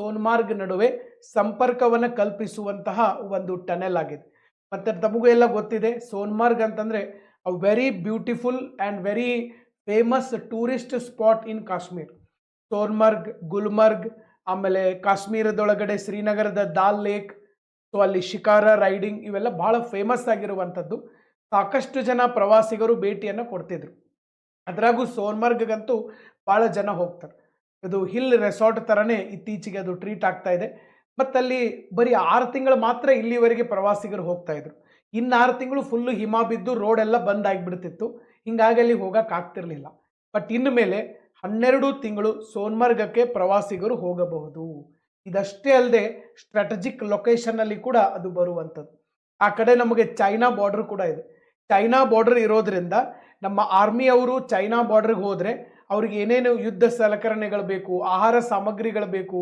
ಸೋನ್ಮಾರ್ಗ್ ನಡುವೆ ಸಂಪರ್ಕವನ್ನು ಕಲ್ಪಿಸುವಂತಹ ಒಂದು ಟನೆಲ್ ಆಗಿದೆ. ಮತ್ತೆ ತಮಗೂ ಎಲ್ಲ ಗೊತ್ತಿದೆ, ಸೋನ್ಮಾರ್ಗ್ ಅಂತಂದ್ರೆ a very beautiful and very famous tourist spot in Kashmir. Sonmarg, Gulmarg, ಆಮೇಲೆ ಕಾಶ್ಮೀರದೊಳಗಡೆ ಶ್ರೀನಗರದ ದಾಲ್ ಲೇಕ್, ಸೊ ಅಲ್ಲಿ ಶಿಕಾರ ರೈಡಿಂಗ್ ಇವೆಲ್ಲ ಬಹಳ ಫೇಮಸ್ ಆಗಿರುವಂಥದ್ದು. ಸಾಕಷ್ಟು ಜನ ಪ್ರವಾಸಿಗರು ಭೇಟಿಯನ್ನು ಕೊಡ್ತಿದ್ರು. ಅದರಾಗೂ ಸೋನ್ಮಾರ್ಗ್ಗಂತೂ ಭಾಳ ಜನ ಹೋಗ್ತಾರೆ. ಇದು ಹಿಲ್ ರೆಸಾರ್ಟ್ ಥರನೇ ಇತ್ತೀಚೆಗೆ ಅದು ಟ್ರೀಟ್ ಆಗ್ತಾ ಇದೆ. ಮತ್ತು ಅಲ್ಲಿ ಬರೀ 6 ತಿಂಗಳು ಮಾತ್ರ ಇಲ್ಲಿವರೆಗೆ ಪ್ರವಾಸಿಗರು ಹೋಗ್ತಾ ಇದ್ರು. ಇನ್ನು 6 ತಿಂಗಳು ಫುಲ್ಲು ಹಿಮ ಬಿದ್ದು ರೋಡ್ ಎಲ್ಲ ಬಂದ್ ಆಗಿಬಿಡ್ತಿತ್ತು. ಹಿಂಗಾಗಿ ಅಲ್ಲಿ ಹೋಗಕ್ಕೆ ಆಗ್ತಿರ್ಲಿಲ್ಲ. ಬಟ್ ಇನ್ನು ಮೇಲೆ 12 ತಿಂಗಳು ಸೋನ್ಮಾರ್ಗಕ್ಕೆ ಪ್ರವಾಸಿಗರು ಹೋಗಬಹುದು. ಇದಷ್ಟೇ ಅಲ್ಲದೆ ಸ್ಟ್ರಾಟಜಿಕ್ ಲೊಕೇಶನ್ನಲ್ಲಿ ಕೂಡ ಅದು ಬರುವಂಥದ್ದು. ಆ ಕಡೆ ನಮಗೆ ಚೈನಾ ಬಾರ್ಡರ್ ಕೂಡ ಇದೆ. ಚೈನಾ ಬಾರ್ಡರ್ ಇರೋದ್ರಿಂದ ನಮ್ಮ ಆರ್ಮಿಯವರು ಚೈನಾ ಬಾರ್ಡರ್ಗೆ ಹೋದರೆ ಅವ್ರಿಗೆ ಏನೇನು ಯುದ್ಧ ಸಲಕರಣೆಗಳು ಬೇಕು, ಆಹಾರ ಸಾಮಗ್ರಿಗಳು ಬೇಕು,